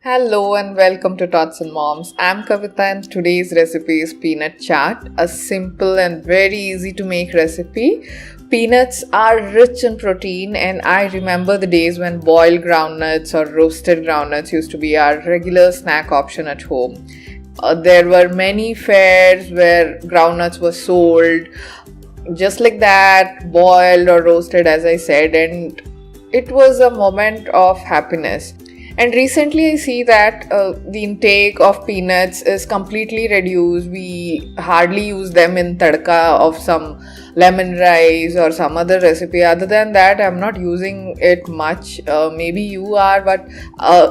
Hello and welcome to Tots and Moms. I'm Kavita and today's recipe is peanut chaat, a simple and very easy to make recipe. Peanuts are rich in protein and I remember the days when boiled groundnuts or roasted groundnuts used to be our regular snack option at home. There were many fairs where groundnuts were sold just like that, boiled or roasted as I said, and it was a moment of happiness. And recently I see that the intake of peanuts is completely reduced. We hardly use them in tadka of some lemon rice or some other recipe. Other than that, I'm not using it much. Maybe you are, but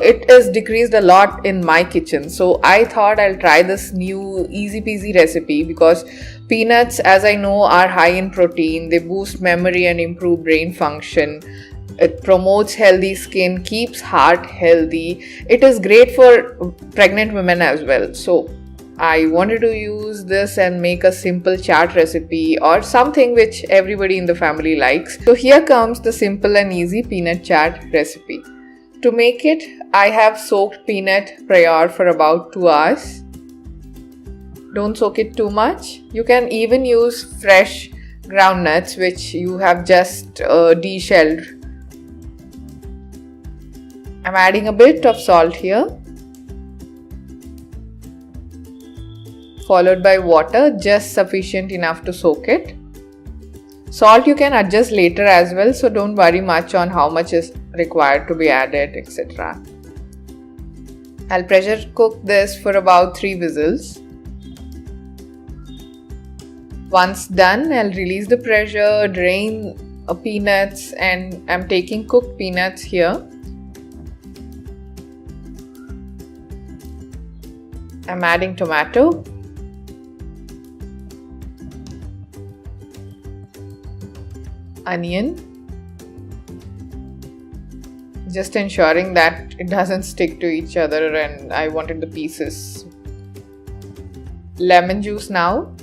it is decreased a lot in my kitchen. So I thought I'll try this new easy peasy recipe because peanuts, as I know, are high in protein. They boost memory and improve brain function. It promotes healthy skin, keeps heart healthy. It is great for pregnant women as well. So I wanted to use this and make a simple chaat recipe or something which everybody in the family likes. So here comes the simple and easy peanut chaat recipe. To make it, I have soaked peanut prior for about 2 hours. Don't soak it too much. You can even use fresh groundnuts which you have just deshelled. I'm adding a bit of salt here, followed by water, just sufficient enough to soak it. Salt you can adjust later as well, so don't worry much on how much is required to be added, etc. I'll pressure cook this for about 3 whistles. Once done, I'll release the pressure, drain peanuts, and I'm taking cooked peanuts here. I'm adding tomato, onion, just ensuring that it doesn't stick to each other, and I wanted the pieces. Lemon juice now.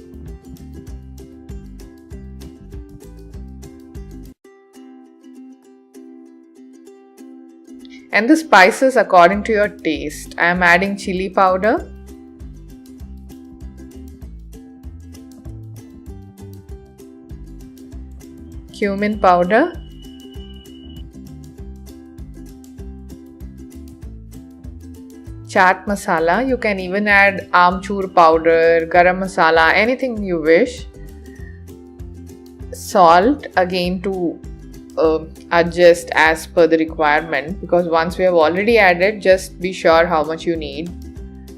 And the spices according to your taste. I am adding chili powder, cumin powder, chaat masala. You can even add amchur powder, garam masala, anything you wish. Salt, again to adjust as per the requirement, because once we have already added, just be sure how much you need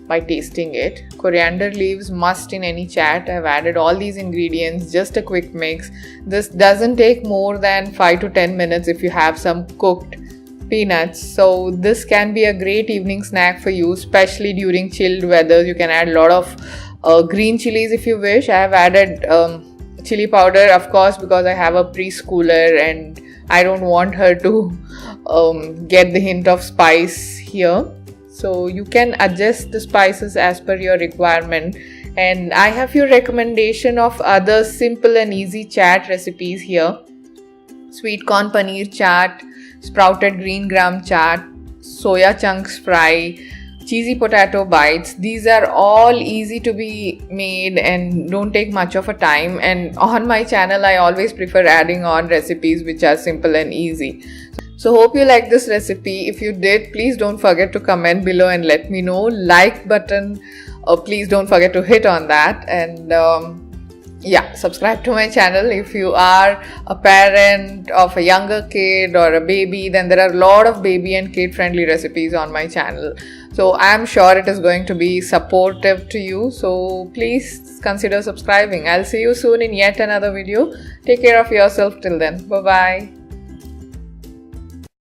by tasting it. Coriander leaves must in any chaat. I've added all these ingredients, just a quick mix. This doesn't take more than 5 to 10 minutes if you have some cooked peanuts. So this can be a great evening snack for you, especially during chilled weather. You can add a lot of green chilies if you wish. I have added chili powder, of course, because I have a preschooler and I don't want her to get the hint of spice here. So you can adjust the spices as per your requirement. And I have your recommendation of other simple and easy chaat recipes here. Sweet corn paneer chaat, sprouted green gram chaat, soya chunks fry, cheesy potato bites. These are all easy to be made and don't take much of a time. And on my channel, I always prefer adding on recipes which are simple and easy. So hope you like this recipe. If you did, please don't forget to comment below and let me know. Like button, please don't forget to hit on that. And subscribe to my channel. If you are a parent of a younger kid or a baby, then there are a lot of baby and kid friendly recipes on my channel. So I'm sure it is going to be supportive to you. So please consider subscribing. I'll see you soon in yet another video. Take care of yourself till then. Bye bye.